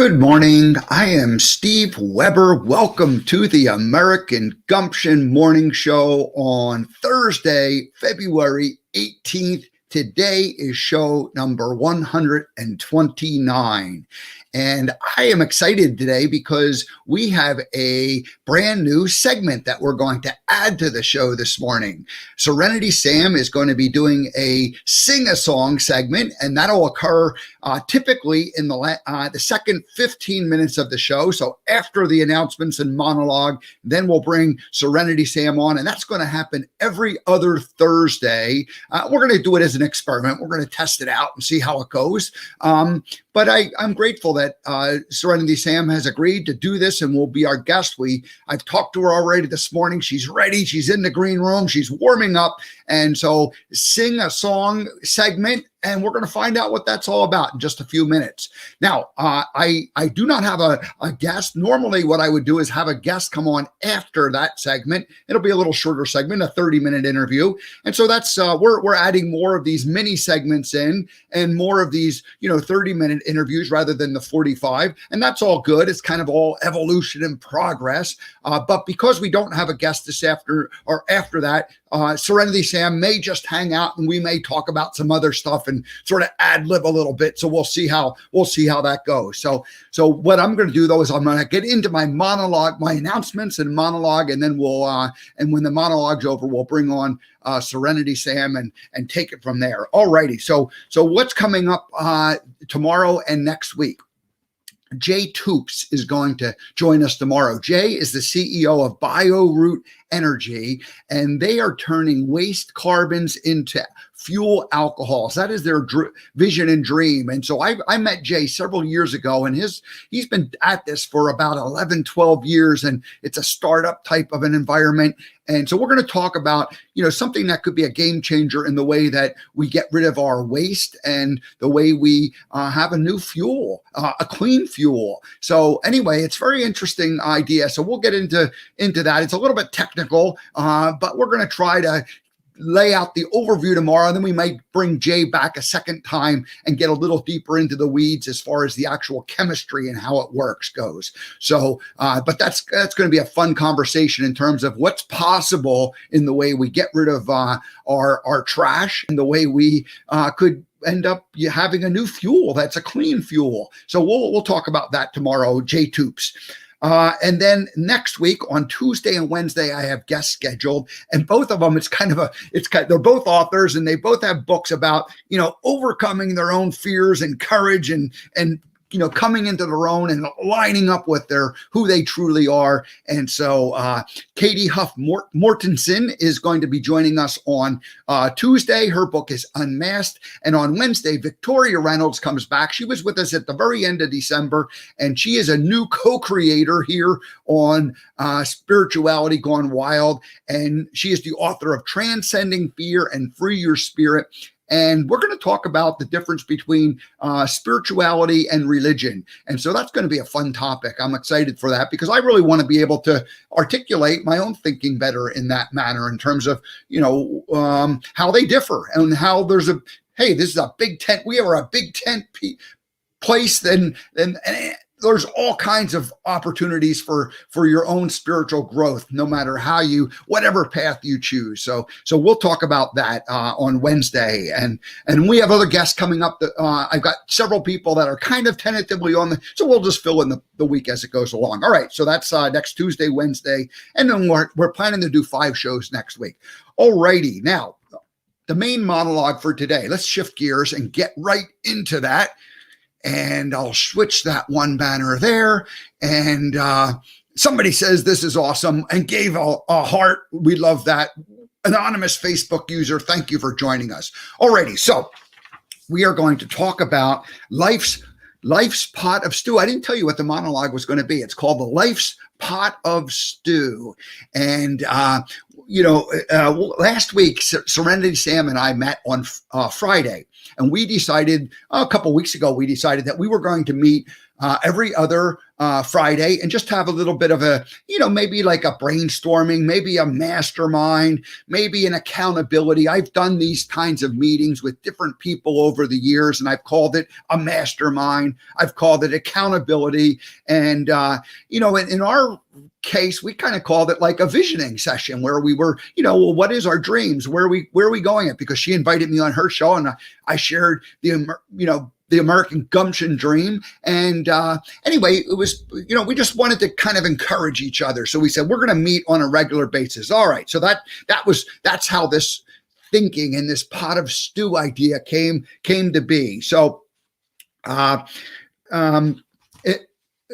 Good morning. I am Steve Weber. Welcome to the American Gumption Morning Show on Thursday, February 18th. Today is show number 129. And I am excited today because we have a brand new segment that we're going to add to the show this morning. Serenity Sam is going to be doing a sing-a-song segment, and that'll occur typically in the second 15 minutes of the show. So after the announcements and monologue, then we'll bring Serenity Sam on, and that's going to happen every other Thursday. We're going to do it as an experiment. We're going to test it out and see how it goes. But I'm grateful that Serenity Sam has agreed to do this and will be our guest. I've talked to her already this morning. She's ready. She's in the green room. She's warming up. And so sing a song segment, and we're going to find out what that's all about in just a few minutes. Now, I do not have a guest. Normally, what I would do is have a guest come on after that segment. It'll be a little shorter segment, a 30-minute interview. And so that's we're adding more of these mini segments in and more of these 30-minute interviews rather than the 45. And that's all good. It's kind of all evolution and progress. But because we don't have a guest after that, Serenity Sam may just hang out and we may talk about some other stuff and sort of ad lib a little bit. So we'll see how that goes. So what I'm going to do though is I'm going to get into my monologue, my announcements and monologue, and then and when the monologue's over, we'll bring on Serenity Sam and take it from there. Alrighty. So what's coming up tomorrow and next week? Jay Toops is going to join us tomorrow. Jay is the CEO of BioRoot Energy, and they are turning waste carbons into fuel alcohols. That is their vision and dream. And so I met Jay several years ago, and he's been at this for about 11, 12 years, and it's a startup type of an environment. And so we're going to talk about, something that could be a game changer in the way that we get rid of our waste and the way we have a new fuel, a clean fuel. So anyway, it's a very interesting idea. So we'll get into that. It's a little bit technical, but we're going to try to lay out the overview tomorrow, and then we might bring Jay back a second time and get a little deeper into the weeds as far as the actual chemistry and how it works goes. So, but that's going to be a fun conversation in terms of what's possible in the way we get rid of our trash and the way we could end up having a new fuel that's a clean fuel. So we'll talk about that tomorrow, Jay Toops. And then next week on Tuesday and Wednesday, I have guests scheduled, and both of them, they're both authors, and they both have books about, overcoming their own fears and courage and coming into their own and lining up with who they truly are. And so Katie Huff Mortensen is going to be joining us on Tuesday. Her book is Unmasked. And on Wednesday, Victoria Reynolds comes back. She was with us at the very end of December, and she is a new co-creator here on Spirituality Gone Wild. And she is the author of Transcending Fear and Free Your Spirit. And we're going to talk about the difference between spirituality and religion. And so that's going to be a fun topic. I'm excited for that because I really want to be able to articulate my own thinking better in that manner in terms of, how they differ and how this is a big tent. We are a big tent place. And there's all kinds of opportunities for your own spiritual growth, no matter whatever path you choose. So we'll talk about that on Wednesday, and we have other guests coming up. I've got several people that are kind of tentatively so we'll just fill in the week as it goes along. All right, so that's next Tuesday, Wednesday, and then we're planning to do 5 shows next week. All righty, now the main monologue for today. Let's shift gears and get right into that. And I'll switch that one banner there. And somebody says this is awesome and gave a heart. We love that. Anonymous Facebook user, thank you for joining us. Alrighty, so we are going to talk about life's pot of stew. I didn't tell you what the monologue was going to be. It's called the Life's Pot of Stew. And last week, Serenity Sam and I met on Friday. And we decided a couple of weeks ago, that we were going to meet every other Friday, and just have a little bit of a, maybe like a brainstorming, maybe a mastermind, maybe an accountability. I've done these kinds of meetings with different people over the years, and I've called it a mastermind. I've called it accountability. And, in our case, we kind of called it like a visioning session where we were, well, what is our dreams? Where are we going at? Because she invited me on her show, and I shared the American Gumption dream. And anyway, it was, we just wanted to kind of encourage each other. So we said, we're going to meet on a regular basis. All right. So that's how this thinking and this pot of stew idea came to be. So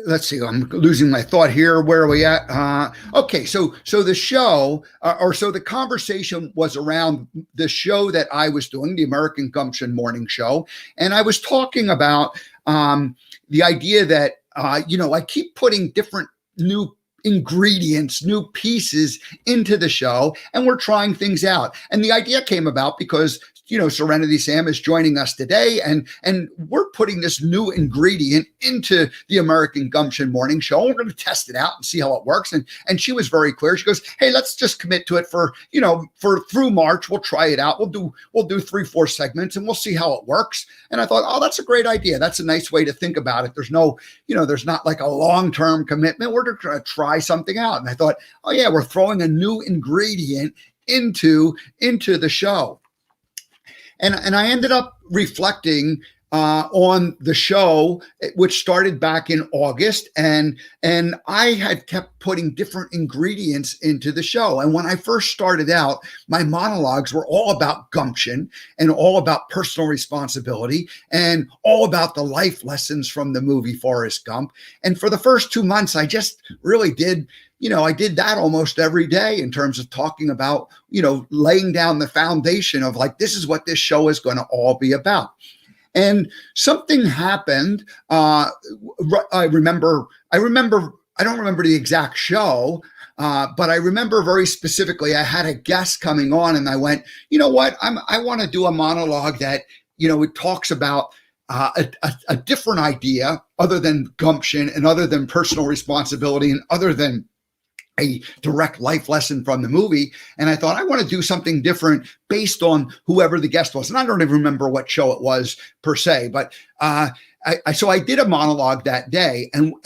let's see, I'm losing my thought here. Where are we at? Okay, so the show, so the conversation was around the show that I was doing, the American Gumption Morning Show, and I was talking about the idea that I keep putting different new ingredients, new pieces into the show, and we're trying things out. And the idea came about because Serenity Sam is joining us today, and we're putting this new ingredient into the American Gumption Morning Show. We're going to test it out and see how it works. And she was very clear. She goes, "Hey, let's just commit to it for through March. We'll try it out. We'll do 3-4 segments, and we'll see how it works." And I thought, oh, that's a great idea. That's a nice way to think about it. There's no, there's not like a long-term commitment. We're going to try something out. And I thought, oh yeah, we're throwing a new ingredient into the show. And I ended up reflecting on the show, which started back in August, and I had kept putting different ingredients into the show. And when I first started out, my monologues were all about gumption and all about personal responsibility and all about the life lessons from the movie Forrest Gump. And for the first 2 months, I just really did. I did that almost every day in terms of talking about, laying down the foundation of like, this is what this show is going to all be about. And something happened. I don't remember the exact show, but I remember very specifically, I had a guest coming on and I went, you know what, I want to do a monologue that, it talks about a different idea other than gumption and other than personal responsibility and other than a direct life lesson from the movie. And I thought, I want to do something different based on whoever the guest was. And I don't even remember what show it was per se, but so I did a monologue that day, and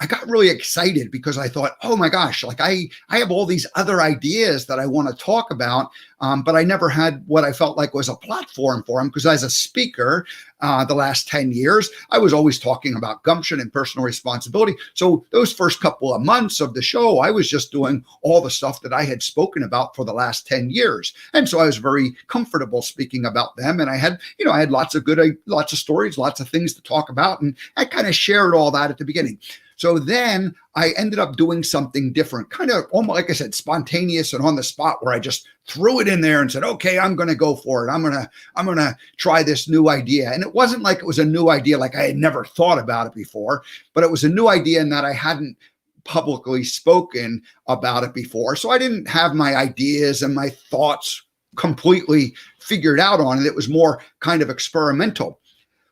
I got really excited because I thought, oh my gosh, like I have all these other ideas that I want to talk about, but I never had what I felt like was a platform for them, because as a speaker, the last 10 years, I was always talking about gumption and personal responsibility. So those first couple of months of the show, I was just doing all the stuff that I had spoken about for the last 10 years. And so I was very comfortable speaking about them. And I had lots of stories, lots of things to talk about. And I kind of shared all that at the beginning. So then I ended up doing something different, kind of almost, like I said, spontaneous and on the spot, where I just threw it in there and said, okay, I'm going to go for it. I'm going to try this new idea. And it wasn't like it was a new idea, like I had never thought about it before, but it was a new idea in that I hadn't publicly spoken about it before. So I didn't have my ideas and my thoughts completely figured out on it. It was more kind of experimental.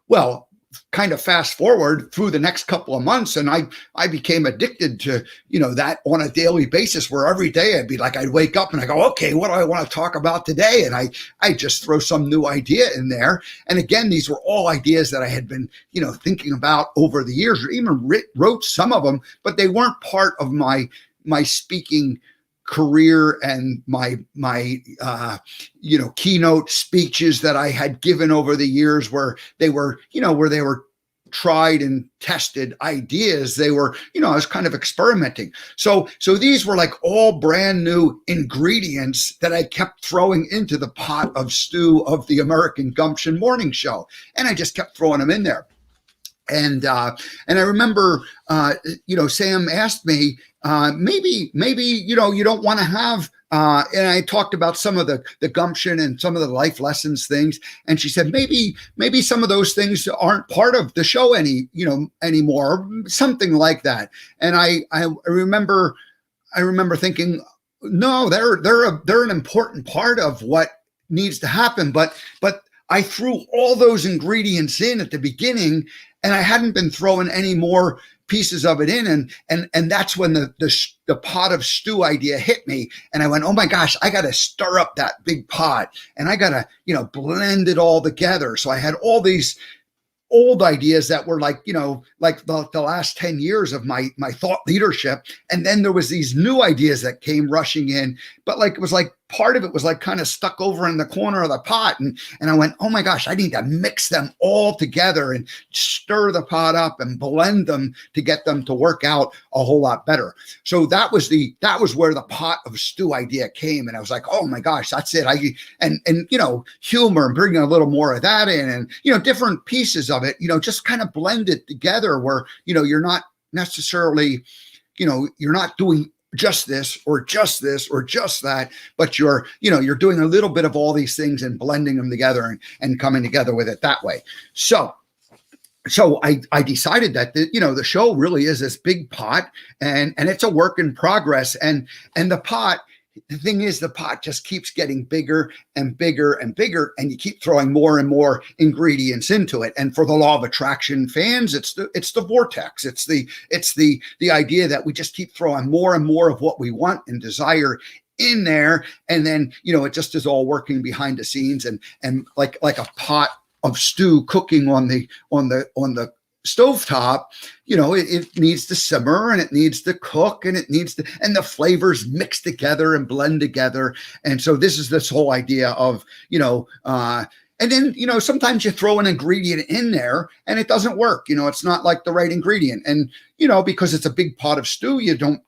Well, kind of fast forward through the next couple of months, and I became addicted to, that on a daily basis, where every day I'd wake up and I go, okay, what do I want to talk about today? And I just throw some new idea in there. And again, these were all ideas that I had been, thinking about over the years, or even wrote some of them, but they weren't part of my speaking career and my keynote speeches that I had given over the years, where they were tried and tested ideas. They were, I was kind of experimenting. So these were like all brand new ingredients that I kept throwing into the pot of stew of the American Gumption Morning Show. And I just kept throwing them in there. And I remember, Sam asked me, maybe, you don't want to have, and I talked about some of the gumption and some of the life lessons things. And she said, maybe some of those things aren't part of the show anymore, something like that. And I remember thinking, no, they're an important part of what needs to happen. But I threw all those ingredients in at the beginning, and I hadn't been throwing any more pieces of it in, and that's when the pot of stew idea hit me, and I went, oh my gosh, I got to stir up that big pot, and I got to blend it all together. So I had all these old ideas that were like the last 10 years of my thought leadership, and then there was these new ideas that came rushing in, but like it was like part of it was like kind of stuck over in the corner of the pot, and I went, oh my gosh, I need to mix them all together and stir the pot up and blend them to get them to work out a whole lot better. So that was where the pot of stew idea came, and I was like, oh my gosh, that's it. And humor and bringing a little more of that in, and different pieces of it, just kind of blend it together where you're not necessarily you're not doing just this or just this or just that, but you're doing a little bit of all these things and blending them together and coming together with it that way. So I decided that the show really is this big pot, and it's a work in progress, and the pot. The thing is, the pot just keeps getting bigger and bigger and bigger, and you keep throwing more and more ingredients into it. And for the law of attraction fans, it's the vortex. It's the idea that we just keep throwing more and more of what we want and desire in there, and then it just is all working behind the scenes, and like a pot of stew cooking on the stovetop, it needs to simmer, and it needs to cook, and and the flavors mix together and blend together. And so this is this whole idea of, and then, sometimes you throw an ingredient in there and it doesn't work. It's not like the right ingredient. And, because it's a big pot of stew, you don't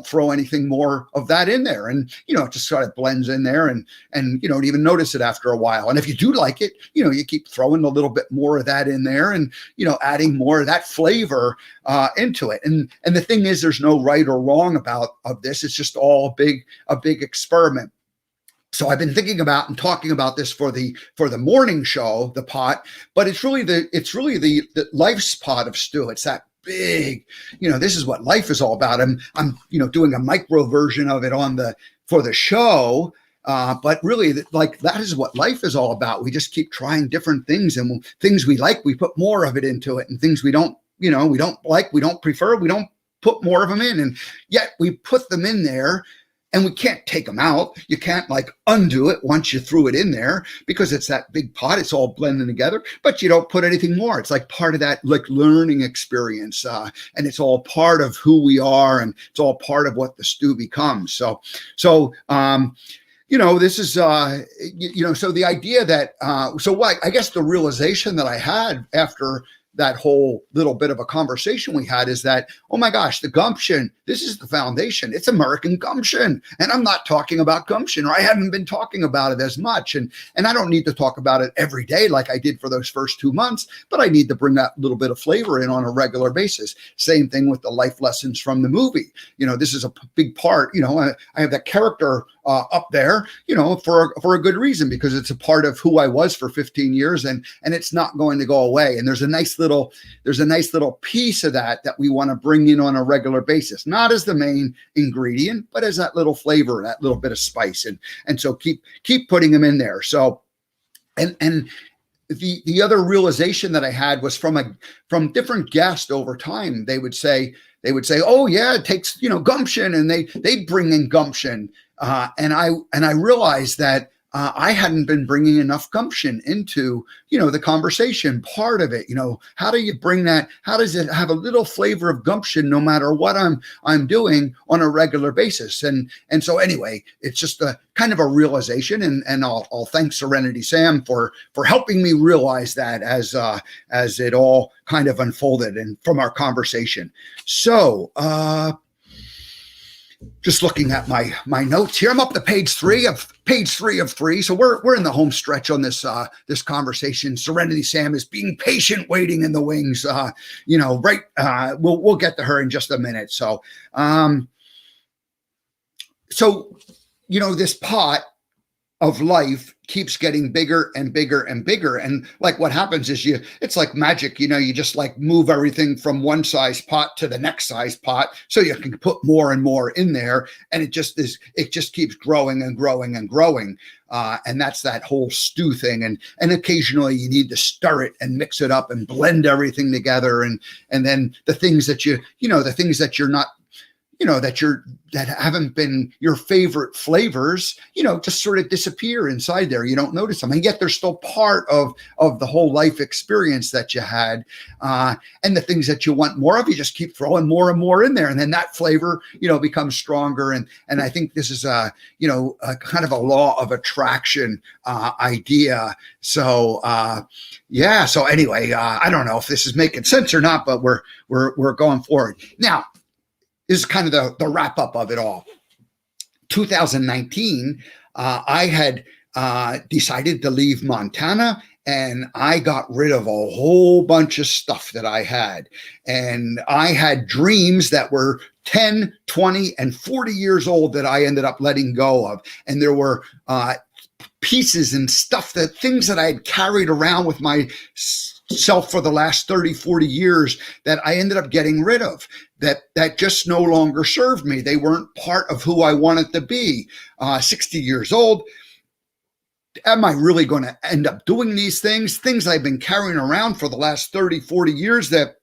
throw anything more of that in there. And, it just sort of blends in there, and you don't even notice it after a while. And if you do like it, you keep throwing a little bit more of that in there, and, adding more of that flavor into it. And the thing is, there's no right or wrong of this. It's just all a big experiment. So I've been thinking about and talking about this for the morning show, the pot, but it's really the life's pot of stew. It's that big, this is what life is all about. I'm doing a micro version of it for the show. But really, like, that is what life is all about. We just keep trying different things, and things we like, we put more of it into it, and things we don't like, we don't prefer, we don't put more of them in. And yet we put them in there, and we can't take them out. You can't undo it once you threw it in there, because it's that big pot. It's all blending together, but you don't put anything more. It's like part of that learning experience. And it's all part of who we are, and it's all part of what the stew becomes. So this is, so the idea that, I guess the realization that I had after that whole little bit of a conversation we had is that, oh my gosh, the gumption, this is the foundation. It's American gumption. And I'm not talking about gumption, or I haven't been talking about it as much. And I don't need to talk about it every day like I did for those first 2 months, but I need to bring that little bit of flavor in on a regular basis. Same thing with the life lessons from the movie. This is a big part. I have that character up there, for a good reason, because it's a part of who I was for 15 years, and it's not going to go away. And there's a nice little piece of that we want to bring in on a regular basis, not as the main ingredient, but as that little flavor, that little bit of spice. And so keep putting them in there. So, and the other realization that I had was from different guests over time. They would say, oh yeah, it takes, gumption, and they'd bring in gumption. And I realized that I hadn't been bringing enough gumption into, the conversation part of it. How do you bring that? How does it have a little flavor of gumption no matter what I'm doing on a regular basis? And so anyway, it's just a kind of a realization, and I'll thank Serenity Sam for helping me realize that as it all kind of unfolded and from our conversation. So, just looking at my notes here, I'm up to page three of 3. So we're in the home stretch on this conversation. Serenity Sam is being patient, waiting in the wings. Right. We'll get to her in just a minute. So, this pot, of life keeps getting bigger and bigger and bigger. And like what happens is it's like magic, you just like move everything from one size pot to the next size pot so you can put more and more in there. And it just keeps growing and growing and growing. And that's that whole stew thing. And occasionally you need to stir it and mix it up and blend everything together. And then the things that the things that you're not, that haven't been your favorite flavors, just sort of disappear inside there. You don't notice them. And yet they're still part of the whole life experience that you had. And the things that you want more of, you just keep throwing more and more in there. And then that flavor, becomes stronger. And I think this is a kind of a law of attraction idea. So, So anyway, I don't know if this is making sense or not, but we're going forward. Now, this is kind of the wrap up of it all. 2019, I had decided to leave Montana, and I got rid of a whole bunch of stuff that I had. And I had dreams that were 10, 20, and 40 years old that I ended up letting go of. And there were pieces and things that I had carried around with myself for the last 30, 40 years that I ended up getting rid of, that just no longer served me. They weren't part of who I wanted to be. 60 years old. Am I really going to end up doing these things I've been carrying around for the last 30, 40 years that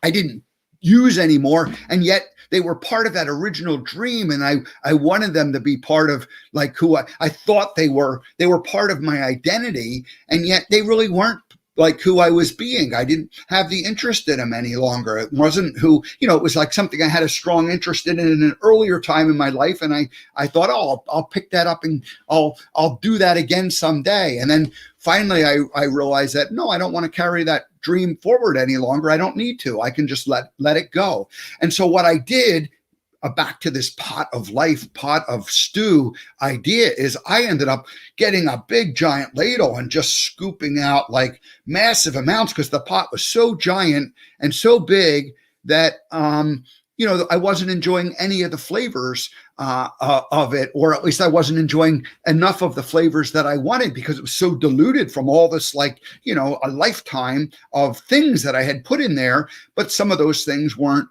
I didn't use anymore? And yet they were part of that original dream. And I wanted them to be part of like who I thought they were. They were part of my identity. And yet they really weren't like who I was being. I didn't have the interest in them any longer. It wasn't who, it was like something I had a strong interest in an earlier time in my life. And I thought, I'll pick that up and I'll do that again someday. And then finally I realized that, no, I don't want to carry that dream forward any longer. I don't need to. I can just let it go. And so what I did, back to this pot of life, pot of stew idea, is I ended up getting a big giant ladle and just scooping out like massive amounts, because the pot was so giant and so big that I wasn't enjoying any of the flavors of it, or at least I wasn't enjoying enough of the flavors that I wanted, because it was so diluted from all this, like, a lifetime of things that I had put in there. But some of those things weren't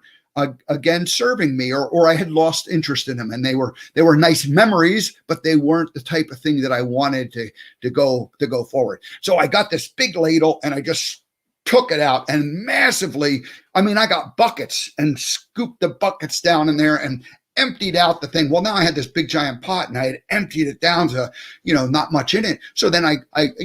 again serving me, or I had lost interest in them, and they were nice memories, but they weren't the type of thing that I wanted to go forward. So I got this big ladle and I just took it out and massively, I got buckets and scooped the buckets down in there and emptied out the thing. Well, now I had this big giant pot and I had emptied it down to, not much in it. So then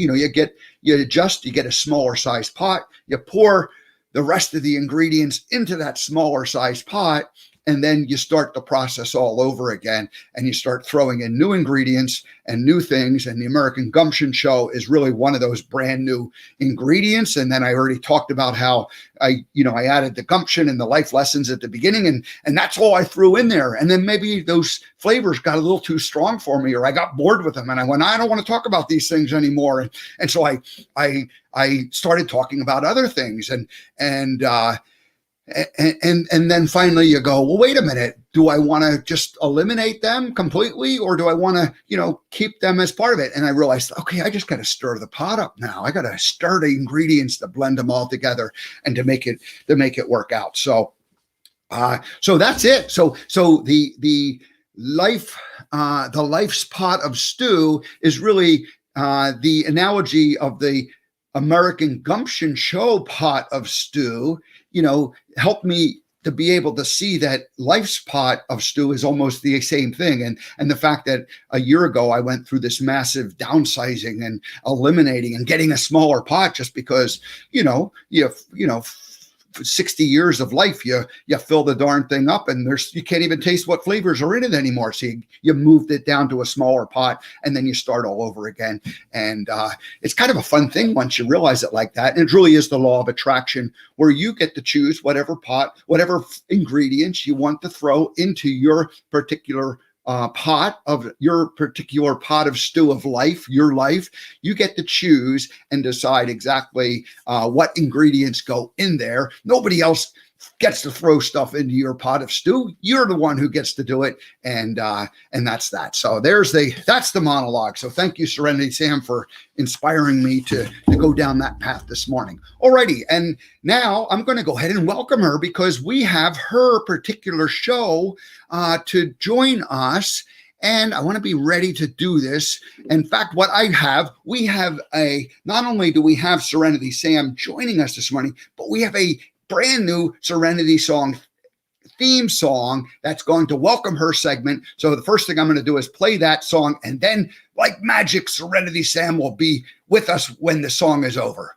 you get a smaller size pot, you pour the rest of the ingredients into that smaller size pot, and then you start the process all over again, and you start throwing in new ingredients and new things. And the American Gumption show is really one of those brand new ingredients. And then I already talked about how I added the Gumption and the life lessons at the beginning, and that's all I threw in there. And then maybe those flavors got a little too strong for me, or I got bored with them and I went, I don't want to talk about these things anymore. And so I started talking about other things, and then finally you go, well, wait a minute, do I want to just eliminate them completely, or do I want to, keep them as part of it? And I realized, okay, I just got to stir the pot up now. I got to stir the ingredients to blend them all together and to make it work out. So that's it. So the life's pot of stew is really the analogy of the American Gumption show pot of stew, helped me to be able to see that life's pot of stew is almost the same thing. And the fact that a year ago I went through this massive downsizing and eliminating and getting a smaller pot, just because, 60 years of life, you fill the darn thing up and you can't even taste what flavors are in it anymore. So you moved it down to a smaller pot, and then you start all over again. And it's kind of a fun thing once you realize it like that. And it really is the law of attraction, where you get to choose whatever ingredients you want to throw into your particular pot of stew of life, your life. You get to choose and decide exactly what ingredients go in there. Nobody else gets to throw stuff into your pot of stew. You're the one who gets to do it, and that's that. So that's the monologue. So thank you, Serenity Sam, for inspiring me to go down that path this morning. Alrighty, and now I'm going to go ahead and welcome her because we have her particular show to join us. And I want to be ready to do this. In fact, we have not only do we have Serenity Sam joining us this morning, but we have a brand new Serenity theme song that's going to welcome her segment. So the first thing I'm going to do is play that song. And then like magic, Serenity Sam will be with us when the song is over.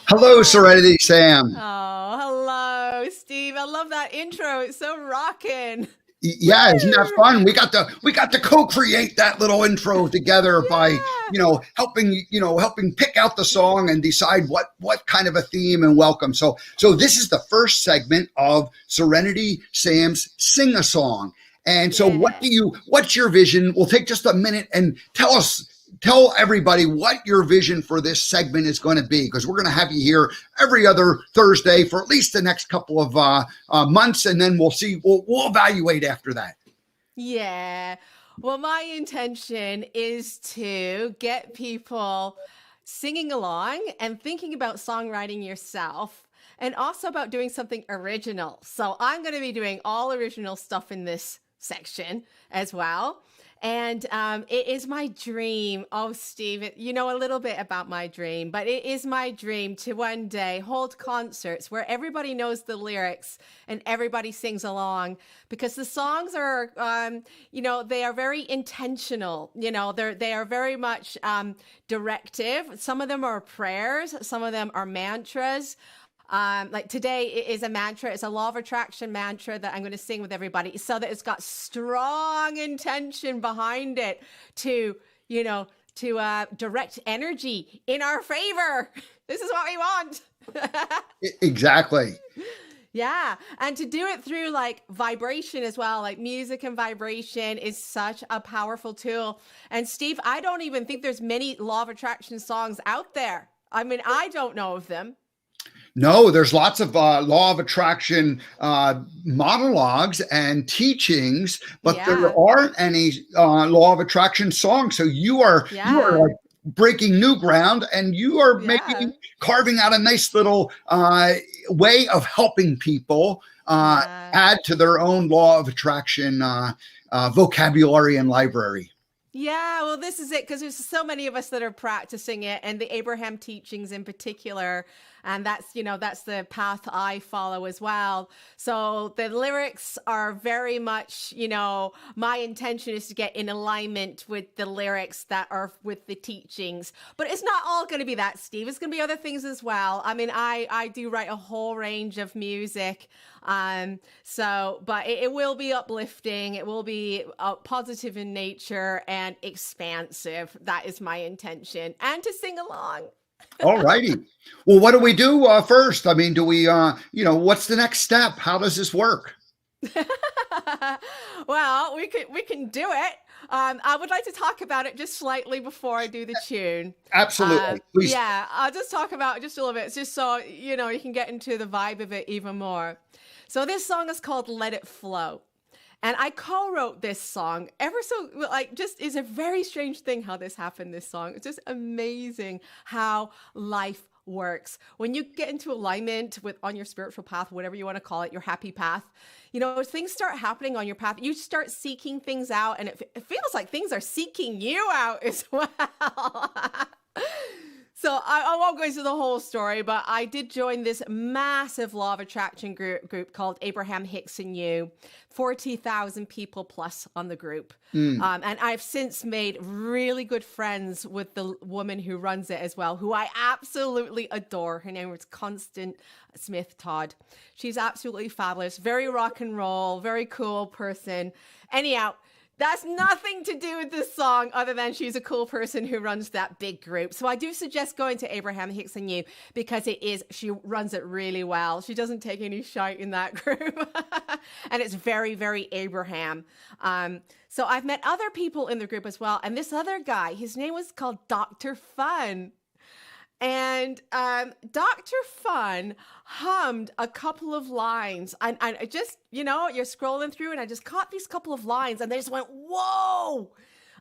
Hello, Serenity Sam. Oh, hello, Steve. I love that intro. It's so rocking. Yeah, isn't that fun? We got to co-create that little intro together by helping pick out the song and decide what kind of a theme and welcome. So this is the first segment of Serenity Sam's Sing a Song. And so what's your vision? We'll take just a minute and tell everybody what your vision for this segment is going to be, because we're going to have you here every other Thursday for at least the next couple of months, and then we'll evaluate after that. Yeah. Well, my intention is to get people singing along and thinking about songwriting yourself, and also about doing something original. So I'm going to be doing all original stuff in this section as well. And it is my dream. Oh, Steve, you know a little bit about my dream, but it is my dream to one day hold concerts where everybody knows the lyrics and everybody sings along, because the songs are, they are very intentional. They are very much directive. Some of them are prayers. Some of them are mantras. Like today is a mantra. It's a law of attraction mantra that I'm going to sing with everybody, so that it's got strong intention behind it to direct energy in our favor. This is what we want. Exactly. Yeah. And to do it through like vibration as well, like music and vibration is such a powerful tool. And Steve, I don't even think there's many law of attraction songs out there. I mean, I don't know of them. No, there's lots of law of attraction monologues and teachings, but there aren't any law of attraction songs. So you are like breaking new ground, and you are maybe carving out a nice little way of helping people add to their own law of attraction vocabulary and library. Yeah, well, this is it, because there's so many of us that are practicing it, and the Abraham teachings in particular. And that's the path I follow as well. So the lyrics are very much, my intention is to get in alignment with the lyrics that are with the teachings. But it's not all going to be that, Steve. It's going to be other things as well. I mean, I do write a whole range of music. But it will be uplifting. It will be positive in nature and expansive. That is my intention. And to sing along. All righty. Well, what do we do first? I mean, do we, what's the next step? How does this work? Well, we can do it. I would like to talk about it just slightly before I do the tune. Absolutely. Please. Yeah, I'll just talk about it just a little bit, just so, you can get into the vibe of it even more. So this song is called Let It Flow. And I co-wrote this song just is a very strange thing how this happened, this song. It's just amazing how life works. When you get into alignment on your spiritual path, whatever you want to call it, your happy path, things start happening on your path. You start seeking things out, and it feels like things are seeking you out as well. So I won't go into the whole story, but I did join this massive law of attraction group called Abraham Hicks and You, 40,000 people plus on the group. And I've since made really good friends with the woman who runs it as well, who I absolutely adore. Her name is Constance Smith Todd. She's absolutely fabulous, very rock and roll, very cool person. Anyhow, that's nothing to do with this song other than she's a cool person who runs that big group. So I do suggest going to Abraham Hicks and You because she runs it really well. She doesn't take any shite in that group. And it's very, very Abraham. So I've met other people in the group as well. And this other guy, his name was called Dr. Fun. And Dr. Fun hummed a couple of lines. And I just, you're scrolling through and I just caught these couple of lines and they just went, whoa.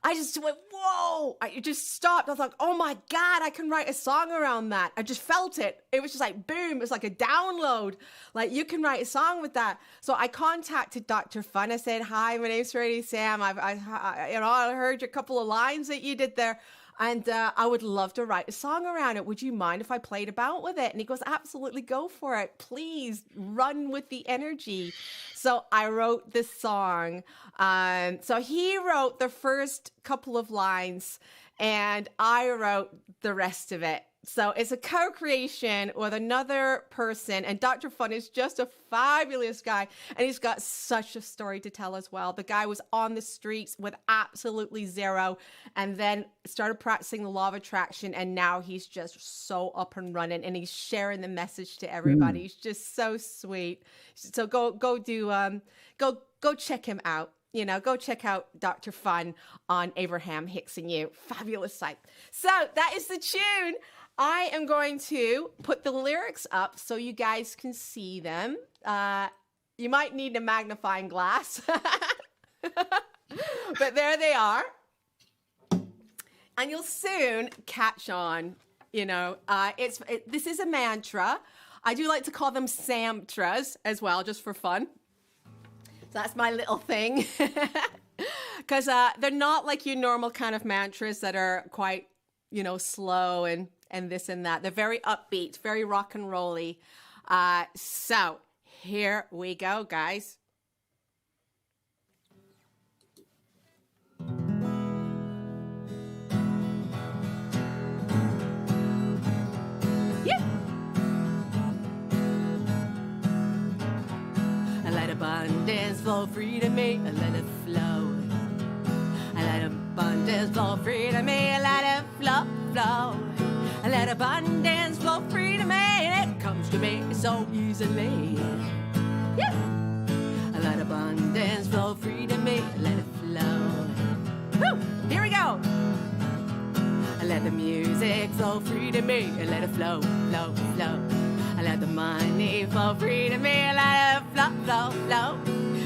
I just went, whoa. I just stopped. I was like, oh my God, I can write a song around that. I just felt it. It was just like, boom. It was like a download. Like, you can write a song with that. So I contacted Dr. Fun. I said, hi, my name's Serenity Sam. I heard a couple of lines that you did there. And I would love to write a song around it. Would you mind if I played about with it? And he goes, absolutely, go for it. Please run with the energy. So I wrote this song. So he wrote the first couple of lines and I wrote the rest of it. So it's a co-creation with another person, and Dr. Fun is just a fabulous guy, and he's got such a story to tell as well. The guy was on the streets with absolutely zero, and then started practicing the law of attraction, and now he's just so up and running, and he's sharing the message to everybody. He's just so sweet. So go check him out. Go check out Dr. Fun on Abraham Hicks and You. Fabulous site. So that is the tune. I am going to put the lyrics up so you guys can see them. You might need a magnifying glass, but there they are. And you'll soon catch on. This is a mantra. I do like to call them Samtras as well, just for fun. So that's my little thing. Because they're not like your normal kind of mantras that are quite, slow and this and that. They're very upbeat, very rock and rolly. So here we go, guys. Yeah. I let abundance flow free to me. I let it flow. I let abundance flow free to me. I let it flow, flow. I let abundance flow free to me, and it comes to me so easily. Yeah. I let abundance flow free to me. I let it flow. Woo! Here we go. I let the music flow free to me. I let it flow, flow, flow. I let the money flow free to me. I let it flow, flow, flow.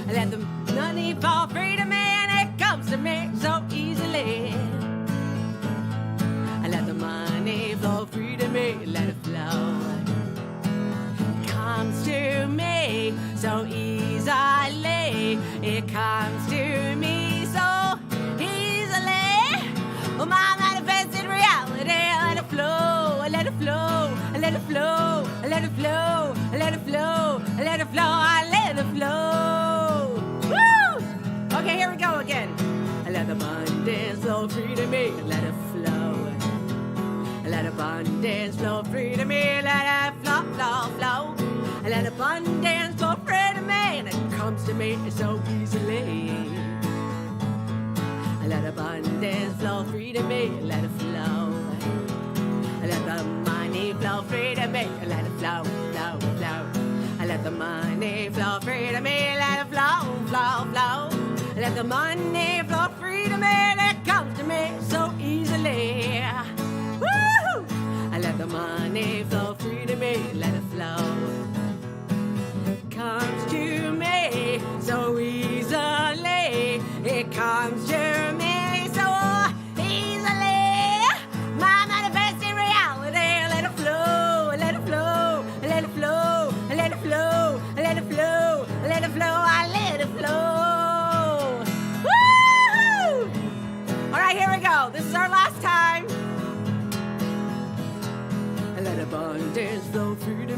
I let the money flow free to me, and it comes to me so easily. I let the money flow free to me, let it flow. It comes to me so easily. It comes to me so easily. Oh, my manifested reality, let it flow, let it flow, let it flow, let it flow, let it flow, let it flow, I let it flow. Woo! Okay, here we go again. I let the abundance flow free to me, let it flow. Let abundance flow free to me, let it flow, flow, flow. Let abundance flow free to me, and it comes to me so easily. Let abundance flow free to me, let it flow. Let the money flow free to me, let it flow, flow, flow. Let the money flow free to me, let it flow, flow, flow. Let the money flow free to me, and it comes to me so easily. Woo! I let the money flow free to me, let it flow. It comes to me so easily. It comes to me so easily. My manifesting reality, let it flow, let it flow, let it flow, let it flow, let it flow, let it flow, I let it flow. Woo! All right, here we go. This is our last time.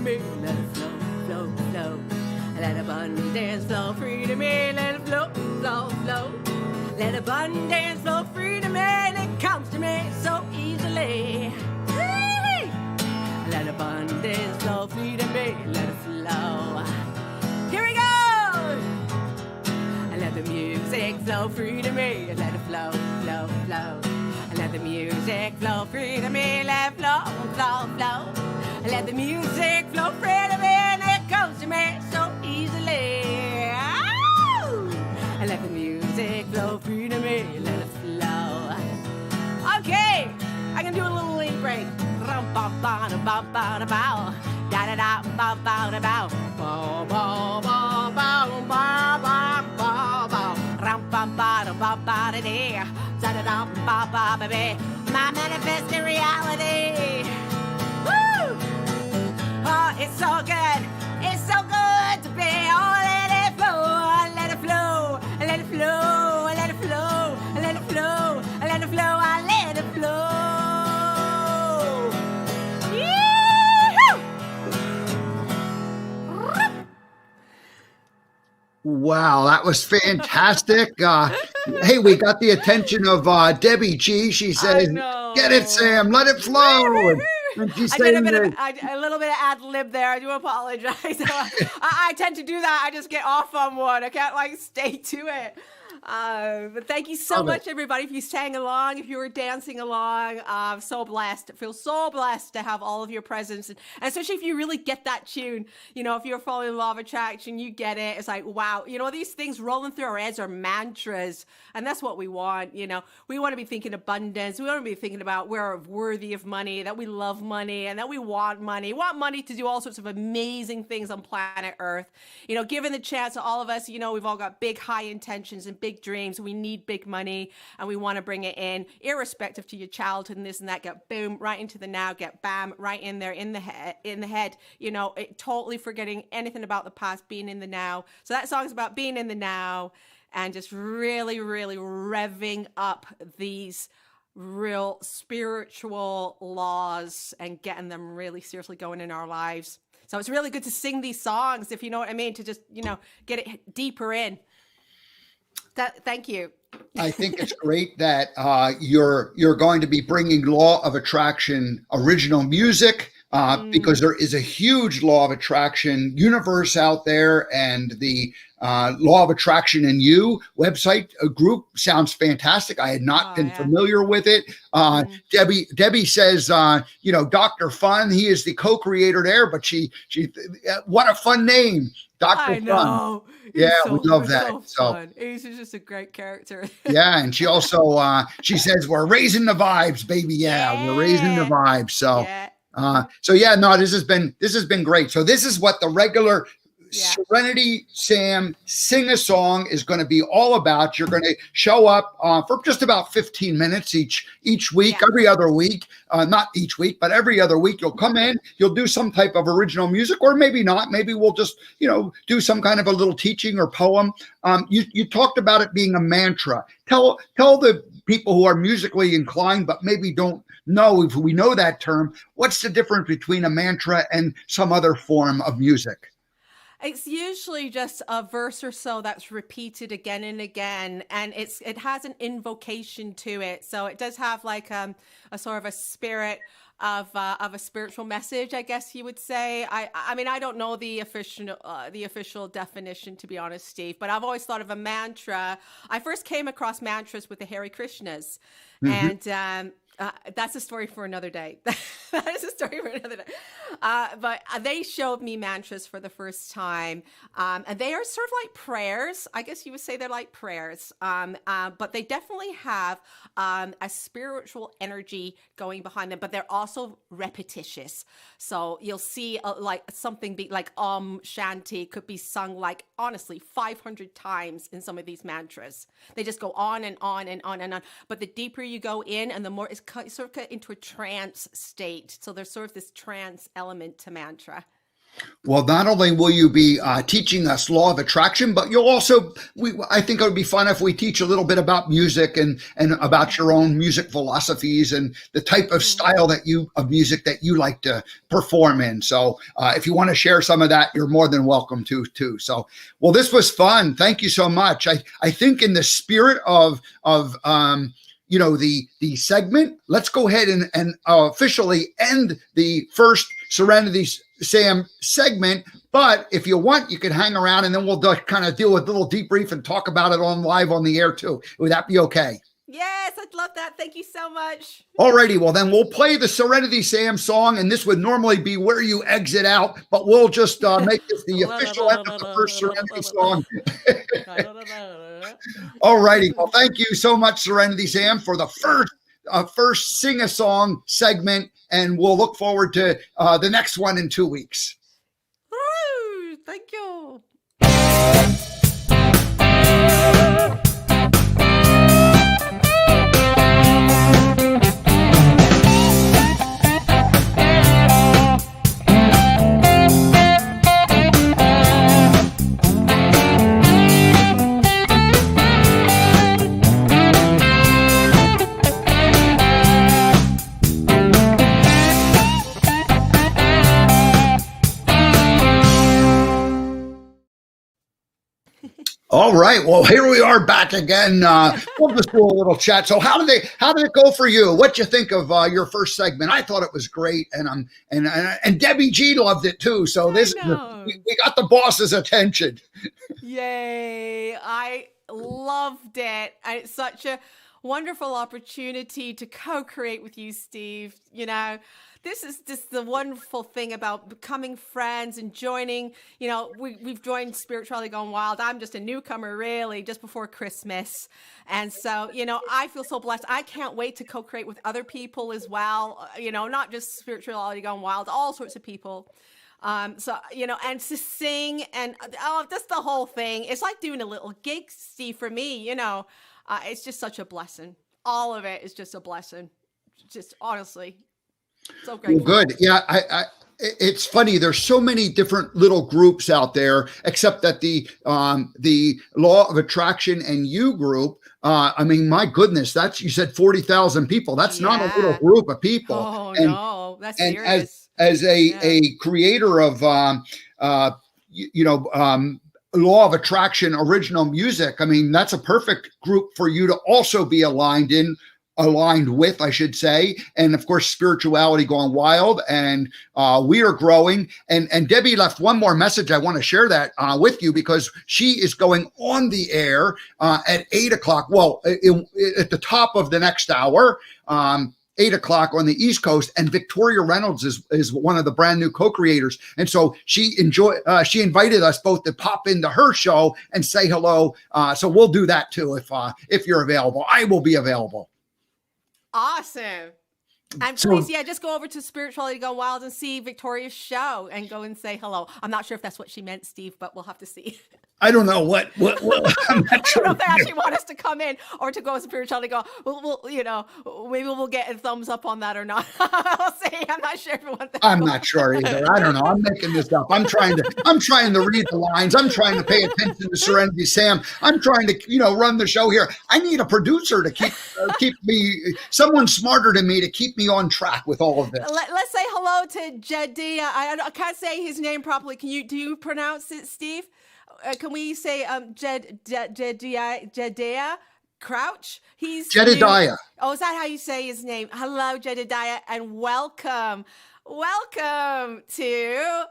me, let it flow, flow, flow. Let abundance flow free to me, let it flow, flow, flow. Let abundance flow free to me, and it comes to me so easily. Let abundance flow free to me, let it flow. Here we go! Let the music flow free to me, let it flow, flow, flow. Let the music flow free to me, let it flow, flow, flow. Let the music flow free to me, and it comes to me so easily. Let the music flow free to me, let it flow. Okay, I can do a little lead break. Rum ba ba da ba ba da bow, da da da ba ba da bow, ba ba ba ba ba ba ba ba. Rum ba ba da ba ba da dee, da da da ba ba ba ba. My manifesting reality. Woo! Oh, it's so good. It's so good to be. Oh, let it flow, let it flow, let it flow, let it flow, let it flow, let it flow, I let it flow. Wow, that was fantastic. Hey, we got the attention of Debbie G. She says, "Get it, Sam, let it flow." And she's I did saying that, a little bit of ad lib there. I do apologize. I tend to do that. I just get off on one. I can't like stay to it. But thank you so much, everybody. If you sang along, if you were dancing along, I'm so blessed. I feel so blessed to have all of your presence. And especially if you really get that tune, you know, if you're following law of attraction, you get it. It's like, wow, you know, these things rolling through our heads are mantras. And that's what we want. You know, we want to be thinking abundance. We want to be thinking about we're worthy of money, that we love money, and that we want money. We want money to do all sorts of amazing things on planet Earth. You know, given the chance to all of us, you know, we've all got big, high intentions and big dreams. We need big money and we want to bring it in, irrespective to your childhood and this and that. Get boom right into the now, get bam right in there in the head, you know, totally forgetting anything about the past, being in the now. So that song's about being in the now and just really, really revving up these real spiritual laws and getting them really seriously going in our lives. So it's really good to sing these songs, if you know what I mean, to just, you know, get it deeper in. Thank you. I think it's great that you're going to be bringing Law of Attraction original music because there is a huge Law of Attraction universe out there, and the Law of Attraction and You website group sounds fantastic. I had not been familiar with it. Debbie says, you know, Dr. Fun, he is the co-creator there, but she what a fun name. Dr. I know. Fun. Yeah, we love that. So he's just a great character. Yeah, and she also she says we're raising the vibes, baby. Yeah, we're raising the vibes. So no, this has been great. So this is what the regular Serenity Sam Sing a Song is going to be all about. You're going to show up for just about 15 minutes each week, every other week. Not each week, but every other week. You'll come in, you'll do some type of original music, or maybe not. Maybe we'll just, you know, do some kind of a little teaching or poem. You talked about it being a mantra. Tell the people who are musically inclined, but maybe don't know, if we know that term, what's the difference between a mantra and some other form of music? It's usually just a verse or so that's repeated again and again, and it has an invocation to it. So it does have like a sort of a spirit of a spiritual message, I guess you would say. I mean, I don't know the official definition, to be honest, Steve, but I've always thought of a mantra. I first came across mantras with the Hare Krishnas, and that's a story for another day. That is a story for another day. But they showed me mantras for the first time. And they are sort of like prayers. I guess you would say they're like prayers. But they definitely have a spiritual energy going behind them. But they're also repetitious. So you'll see like something be like Shanti could be sung like, honestly, 500 times in some of these mantras. They just go on and on and on and on. But the deeper you go in and the more it's sort of into a trance state. So there's sort of this trance element to mantra. Well, not only will you be teaching us law of attraction, but you'll also, I think it would be fun if we teach a little bit about music and about your own music philosophies and the type of style of music that you like to perform in. So if you want to share some of that, you're more than welcome to too. So, well, this was fun. Thank you so much. I think in the spirit of the segment, let's go ahead and officially end the first Serenity Sam segment. But if you want, you could hang around and then we'll kind of deal with a little debrief and talk about it live on the air too. Would that be okay? Yes, I'd love that. Thank you so much. Alrighty, well then we'll play the Serenity Sam song, and this would normally be where you exit out, but we'll just make this the official end of the first Serenity song. Alrighty, well thank you so much, Serenity Sam, for the first sing-a-song segment, and we'll look forward to the next one in 2 weeks. Woo, thank you. All right. Well, here we are back again. We'll just do a little chat. So how did it go for you? What'd you think of your first segment? I thought it was great. And Debbie G loved it too. So we got the boss's attention. Yay. I loved it. It's such a wonderful opportunity to co-create with you, Steve. You know, this is just the wonderful thing about becoming friends and joining. You know, we've joined Spirituality Gone Wild. I'm just a newcomer, really, just before Christmas. And so, you know, I feel so blessed. I can't wait to co-create with other people as well. You know, not just Spirituality Gone Wild, all sorts of people. So, you know, and to sing and that's the whole thing. It's like doing a little gig, Steve, for me, you know. It's just such a blessing. All of it is just a blessing. Just honestly. So grateful. Well, good. Yeah, it's funny. There's so many different little groups out there, except that the Law of Attraction and You group. I mean, my goodness, you said 40,000 people. That's not a little group of people. Oh, no, that's serious. As a creator of Law of Attraction original music, I mean, that's a perfect group for you to also be aligned with, I should say. And of course, Spirituality Gone Wild, and we are growing. And Debbie left one more message. I want to share that with you because she is going on the air at 8:00. Well, at the top of the next hour, 8:00 on the East Coast, and Victoria Reynolds is one of the brand new co-creators. And so she invited us both to pop into her show and say hello. So we'll do that too if you're available. I will be available. Awesome. And please, just go over to Spirituality Gone Wild and see Victoria's show and go and say hello. I'm not sure if that's what she meant, Steve, but we'll have to see. I don't know what I'm not sure. I don't know if they actually want us to come in or to go to Spirituality Go. We'll maybe we'll get a thumbs up on that or not. I'll say I'm not sure if we want that. I'm not sure either. I don't know. I'm making this up. I'm trying to read the lines. I'm trying to pay attention to Serenity Sam. I'm trying to run the show here. I need a producer to keep me, someone smarter than me to keep me on track with all of this. Let's say hello to Jediah. I can't say his name properly. Do you pronounce it, Steve? Can we say Jediah Crouch? He's Jedidiah. Oh, is that how you say his name? Hello, Jedidiah, and welcome to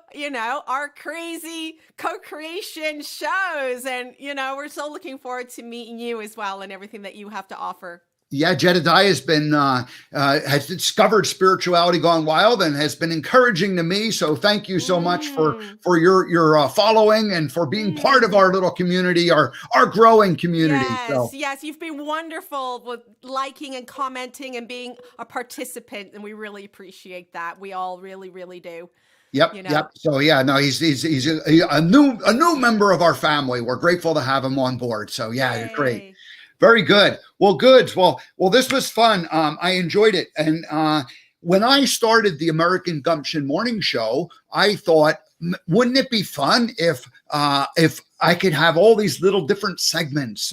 our crazy co-creation shows, and we're so looking forward to meeting you as well and everything that you have to offer. Yeah, Jedidiah has discovered Spirituality Gone Wild and has been encouraging to me. So thank you so much for your following and for being part of our little community, our growing community. Yes, you've been wonderful with liking and commenting and being a participant, and we really appreciate that. We all really, really do. Yep. So he's a new member of our family. We're grateful to have him on board. So it's great. Very good. Well, good. Well, this was fun. I enjoyed it. And when I started the American Gumption morning show, I thought wouldn't it be fun if I could have all these little different segments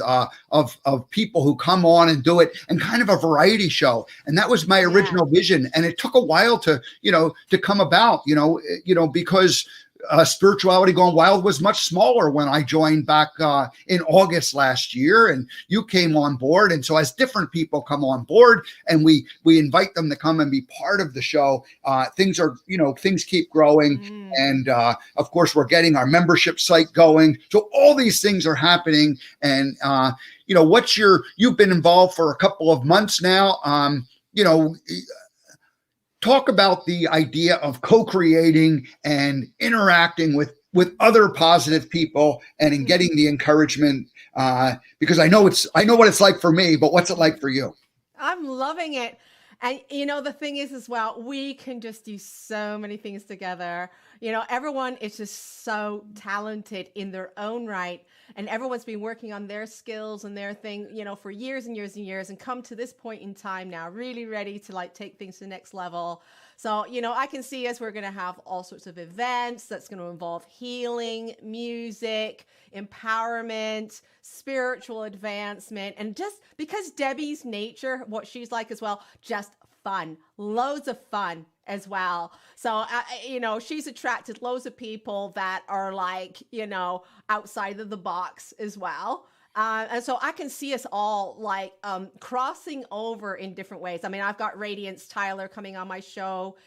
of people who come on and do it, and kind of a variety show? And that was my original vision, and it took a while to come about. Because Spirituality Gone Wild was much smaller when I joined back in August last year, and you came on board. And so as different people come on board and we invite them to come and be part of the show, things keep growing. And of course, we're getting our membership site going. So all these things are happening. And you've been involved for a couple of months now. Talk about the idea of co-creating and interacting with other positive people, and in getting the encouragement, because I know what it's like for me, but what's it like for you? I'm loving it. And the thing is as well, we can just do so many things together. Everyone is just so talented in their own right, and everyone's been working on their skills and their thing, for years and years and years, and come to this point in time now, really ready to take things to the next level. So, I can see us, we're going to have all sorts of events that's going to involve healing, music, empowerment, spiritual advancement, and just because Debbie's nature, what she's like as well, just fun, loads of fun as well. So, she's attracted loads of people that are outside of the box as well. And so I can see us all crossing over in different ways. I mean, I've got Radiance Tyler coming on my show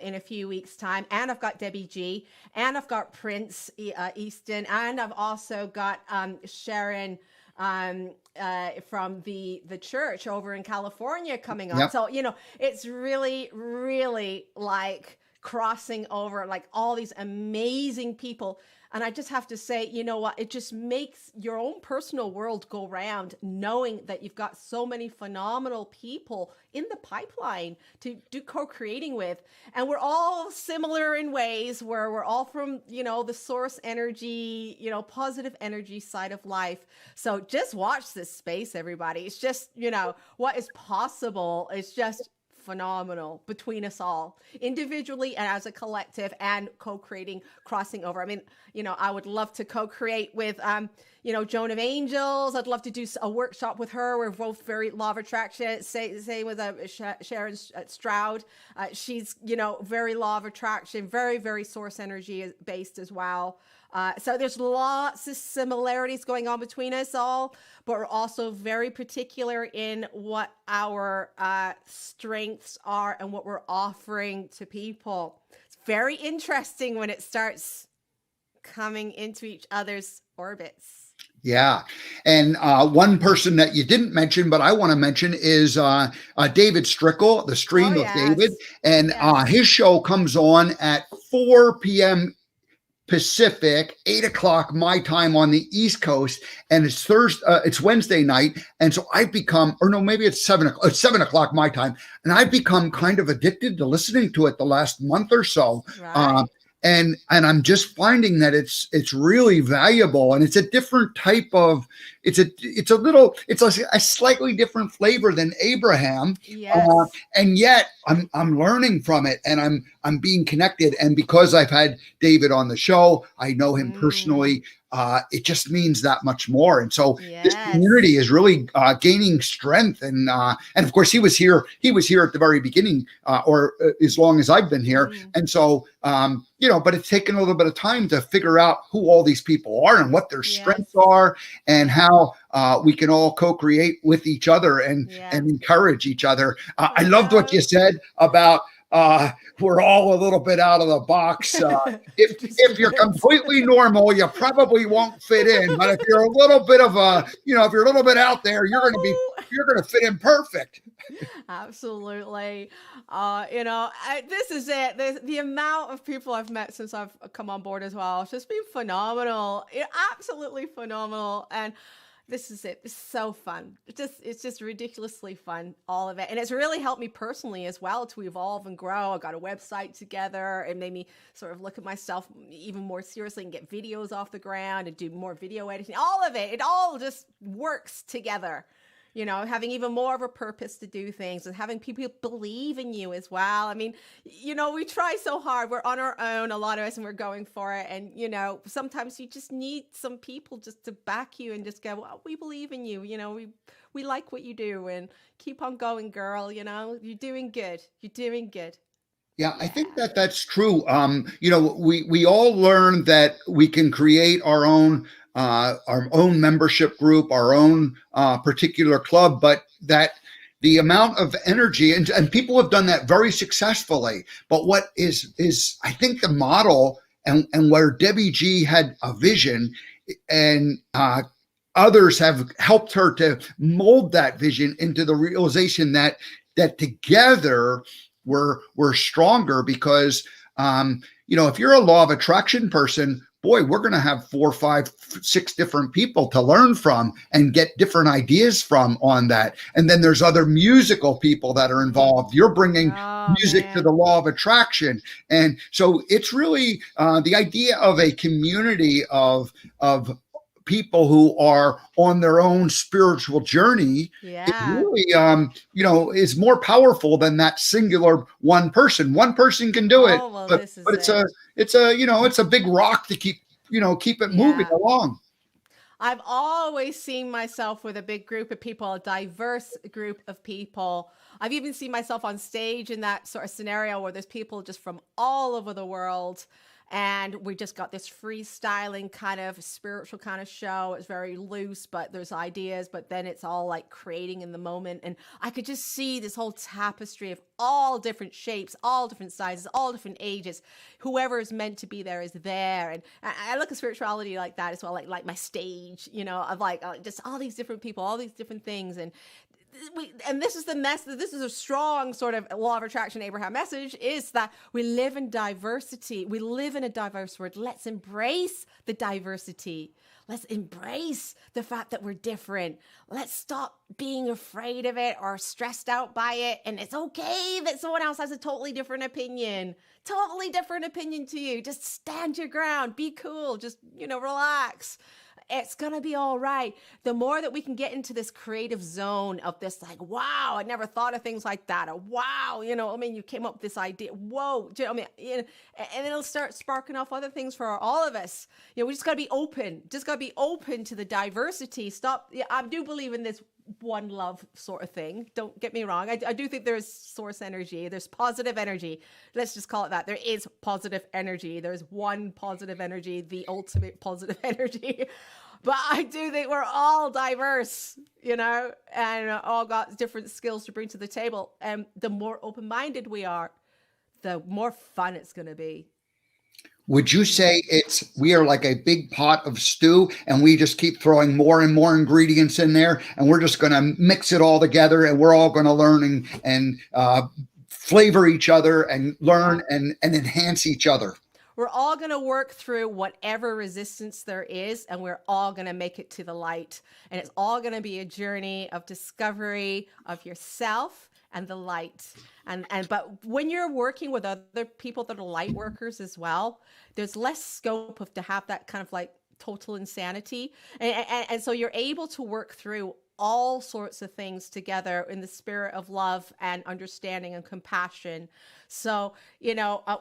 in a few weeks' time, and I've got Debbie G, and I've got Prince Easton, and I've also got Sharon from the church over in California coming on. Yep. So, it's really, really crossing over all these amazing people. And I just have to say, it just makes your own personal world go round, knowing that you've got so many phenomenal people in the pipeline to do co-creating with. And we're all similar in ways, where we're all from, the source energy, positive energy side of life. So just watch this space, everybody. It's just, what is possible is just phenomenal between us all, individually and as a collective, and co-creating, crossing over. I mean, I would love to co-create with, Joan of Angels. I'd love to do a workshop with her. We're both very law of attraction. Same with Sharon Stroud. She's, very law of attraction, very, very source energy based as well. So there's lots of similarities going on between us all, but we're also very particular in what our strengths are and what we're offering to people. It's very interesting when it starts coming into each other's orbits. Yeah. And one person that you didn't mention, but I want to mention, is David Strickle, the Stream of David. And his show comes on at 4 p.m. Pacific, 8 o'clock my time on the East Coast, and it's it's Wednesday night. And so I've become, or no, maybe it's 7 o'clock, 7 o'clock my time, and I've become kind of addicted to listening to it the last month or so. Right. And I'm just finding that it's really valuable, and it's a different type of, it's a slightly different flavor than Abraham. Yes. And yet I'm learning from it, and I'm being connected. And because I've had David on the show, I know him personally. It just means that much more. And so this community is really gaining strength. And of course, he was here at the very beginning, or as long as I've been here. And so, but it's taken a little bit of time to figure out who all these people are and what their strengths are, and how we can all co-create with each other and encourage each other. I loved what you said about we're all a little bit out of the box. If you're completely normal, you probably won't fit in. But if you're a little bit of if you're a little bit out there, you're going to fit in perfect. Absolutely. This is it. The amount of people I've met since I've come on board as well, it's just been phenomenal. Absolutely phenomenal. And this is it. It's so fun. It's just ridiculously fun, all of it. And it's really helped me personally as well to evolve and grow. I got a website together. It made me sort of look at myself even more seriously and get videos off the ground and do more video editing. All of it. It all just works together. having even more of a purpose to do things and having people believe in you as well. I mean, we try so hard. We're on our own, a lot of us, and we're going for it. And, sometimes you just need some people just to back you and just go, well, we believe in you. We like what you do, and keep on going, girl. You're doing good. You're doing good. Yeah, I think Yeah. that that's true. We all learn that we can create our own membership group, our own particular club, but that the amount of energy and people have done that very successfully. But what is I think the model and where Debbie G had a vision and others have helped her to mold that vision into the realization that together we're stronger because if you're a law of attraction person, boy, we're going to have 4, 5, 6 different people to learn from and get different ideas from on that. And then there's other musical people that are involved. You're bringing Oh, music to man. the law of attraction. And so it's really the idea of a community of people who are on their own spiritual journey is Yeah. really is more powerful than that singular one person. One person can do it, Oh, well, but this is but it. it's a big rock to keep it moving Yeah. along. I've always seen myself with a big group of people, a diverse group of people. I've even seen myself on stage in that sort of scenario where there's people just from all over the world. And we just got this freestyling kind of spiritual kind of show. It's very loose, but there's ideas, but then it's all like creating in the moment. And I could just see this whole tapestry of all different shapes, all different sizes, all different ages. Whoever is meant to be there is there. And I look at spirituality like that as well, like my stage, of like just all these different people, all these different things. And this is the message. This is a strong sort of law of attraction Abraham message, is that we live in diversity. We live in a diverse world. Let's embrace the diversity. Let's embrace the fact that we're different. Let's stop being afraid of it or stressed out by it. And it's okay that someone else has a totally different opinion to you. Just stand your ground, be cool, just, relax. It's going to be all right. The more that we can get into this creative zone of this, like, wow, I never thought of things like that. Or wow, you came up with this idea. Whoa. And it'll start sparking off other things for all of us. We just got to be open. Just got to be open to the diversity. Stop. I do believe in this one love sort of thing. Don't get me wrong. I do think there's source energy. There's positive energy. Let's just call it that. There is positive energy. There's one positive energy, the ultimate positive energy. But I do think we're all diverse, and all got different skills to bring to the table. And the more open-minded we are, the more fun it's going to be. Would you say we are like a big pot of stew and we just keep throwing more and more ingredients in there and we're just going to mix it all together and we're all going to learn and flavor each other and learn and enhance each other? We're all going to work through whatever resistance there is, and we're all going to make it to the light. And it's all going to be a journey of discovery of yourself and the light. But when you're working with other people that are light workers as well, there's less scope to have that kind of like total insanity. And so you're able to work through all sorts of things together in the spirit of love and understanding and compassion. So,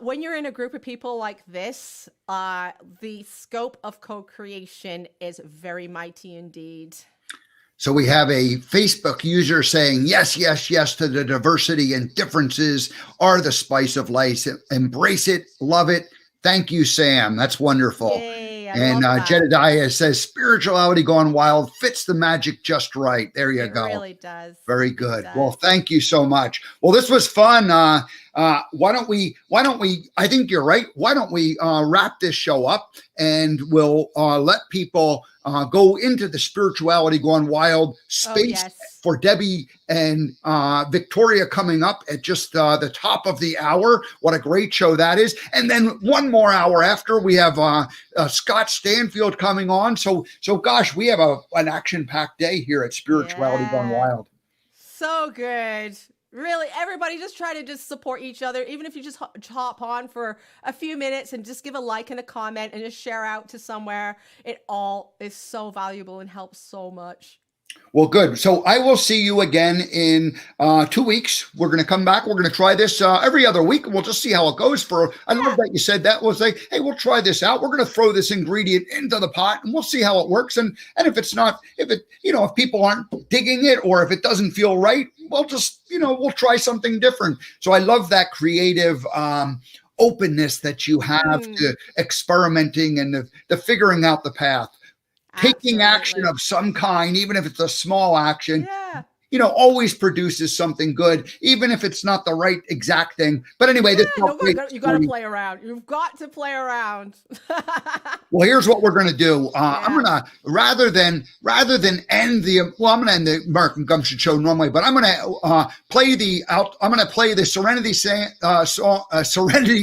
when you're in a group of people like this, the scope of co-creation is very mighty indeed. So we have a Facebook user saying, yes, yes, yes to the diversity and differences are the spice of life. Embrace it, love it. Thank you, Sam. That's wonderful. Yay, I And love that. Jedediah says, spirituality gone wild fits the magic just right. There you go. It really does. Very good. Well, thank you so much. Well, this was fun. Why don't we, I think you're right. Why don't we wrap this show up and we'll let people go into the spirituality gone wild space for Debbie and Victoria coming up at just the top of the hour. What a great show that is. And then one more hour after we have Scott Stanfield coming on. So gosh, we have an action-packed day here at Spirituality Gone Wild. So good. Really, everybody just try to just support each other. Even if you just hop on for a few minutes and just give a like and a comment and just share out to somewhere. It all is so valuable and helps so much. Well, good. So I will see you again in 2 weeks. We're going to come back. We're going to try this every other week. We'll just see how it goes. I love that you said that. Was like, hey, we'll try this out. We're going to throw this ingredient into the pot, and we'll see how it works. And if it's not, if people aren't digging it, or if it doesn't feel right, we'll just, we'll try something different. So I love that creative openness that you have to experimenting and the figuring out the path. Taking action of some kind, even if it's a small action, always produces something good, even if it's not the right exact thing. But anyway, you got to play around. You've got to play around. Well, here's what we're going to do. I'm going to rather than end the I'm going to end the American Gumption show normally, but I'm going to play the Serenity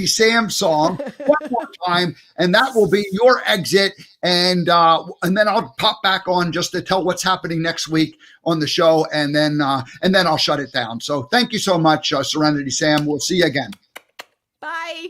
Sam song one more time, and that will be your exit. And then I'll pop back on just to tell what's happening next week on the show, and then I'll shut it down. So thank you so much, Serenity Sam. We'll see you again. Bye.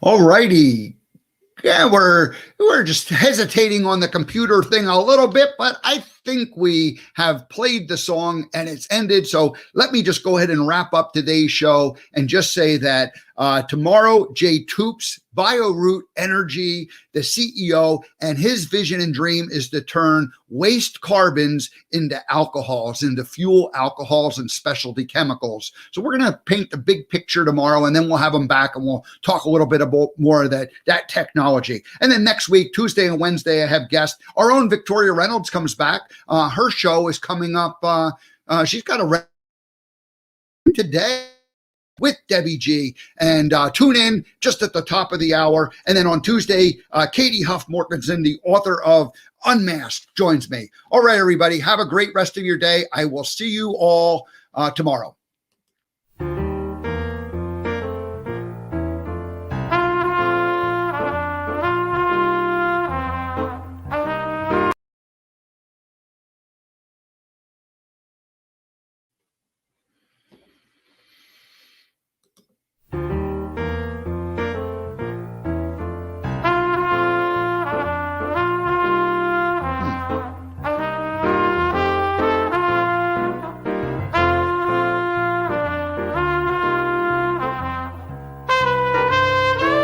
All righty. Yeah, we're just hesitating on the computer thing a little bit, but I think we have played the song and it's ended. So let me just go ahead and wrap up today's show and just say that tomorrow, Jay Toops, BioRoot Energy, the CEO, and his vision and dream is to turn waste carbons into alcohols, into fuel alcohols and specialty chemicals. So we're going to paint the big picture tomorrow, and then we'll have them back and we'll talk a little bit about more of that technology. And then next week, Tuesday and Wednesday, I have guests. Our own Victoria Reynolds comes back. Her show is coming up. She's got a today with Debbie G, and tune in just at the top of the hour. And then on Tuesday, Katie Huff Mortensen, the author of Unmasked, joins me. All right, everybody, have a great rest of your day. I will see you all tomorrow.